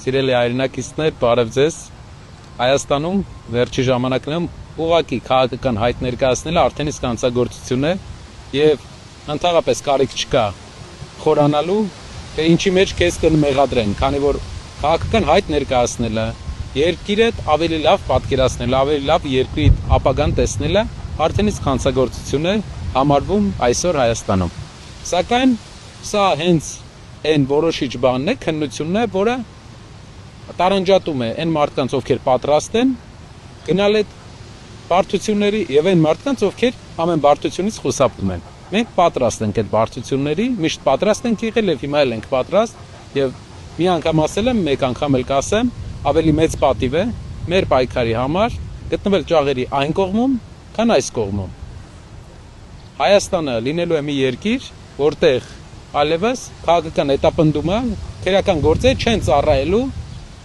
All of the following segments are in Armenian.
Սիրելի հայրենակիցներ, բարև ձեզ։ Հայաստանում վերջի ժամանակներում ուղղակի քաղաքական հայտ ներկայացնելը արդեն իսկ հանցագործություն է եւ ընդհանրապես կարիք չկա խորանալու, թե ինչի մեջ քեզ կմեղադրեն, քանի որ քաղաքական հայտ ներկայացնելը, երկիրդ ավելի լավ պատկերացնելը, ավելի լավ երկրի ապագան տեսնելը արդեն իսկ հանցագործություն է համարվում այսօր Հայաստանում։ Սակայն սա հենց այն որոշիչ բանն է, քննությունն է, որը տարանջատում է այն մարդկանց, ովքեր պատրաստ են գնալ այդ բարդությունների եւ այն մարդկանց, ովքեր ամեն բարդությունից խուսափում են։ Մենք պատրաստ ենք այդ բարդությունների, միշտ պատրաստ ենք եղել եւ հիմա էլ ենք պատրաստ եւ մի անգամ ասել եմ, մեկ անգամ էլ կասեմ, ավելի մեծ պատիվ է մեր պայքարի համար գտնվել ճաղերի այն կողմում, քան այս կողմում։ Հայաստանը լինելու է մի երկիր, որտեղ այլևս քաղաքական հետապնդումը քրեական գործեր չեն ծառայելու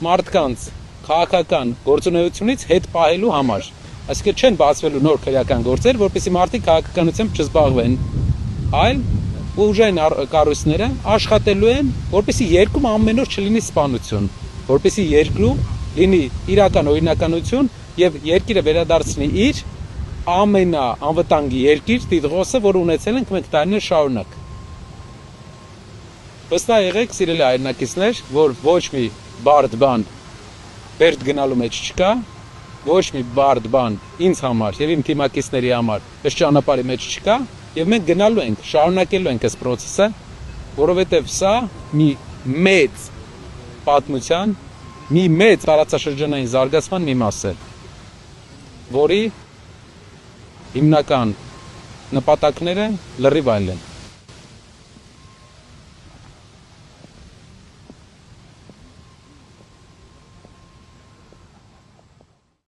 մարդկանց քաղաքական գործունեությունից հետ պահելու համար։ Այսինքն չեն բացվելու նոր քրեական գործեր, որպեսզի մարդիկ քաղաքականությամբ չզբաղվեն, այլ ուժային կառույցները աշխատելու են, որպեսզի երկրում ամեն օր չլինի սպանություն, որպեսզի երկրում լինի իրական օրինականություն եւ երկիրը վերադարձնի իր ամենաանվտանգ երկիր տիտղոսը, որ ունեցել ենք մենք տարիներ շարունակ։ Վստահ եղեք, սիրելի հայրենակիցներ, որ ոչ մի բարդ բան բերդ գնալու մեջ չկա, ոչ մի բարդ բան ինձ համար եւ իմ թիմակիցների համար այս ճանապարհի մեջ չկա եւ մենք գնալու ենք, շարունակելու ենք այս process-ը, որովհետեւ սա մի մեծ պատմության, մի մեծ տարածաշրջանային զարգացման մի մաս է, որի հիմնական նպատակները լրիվ այլ են։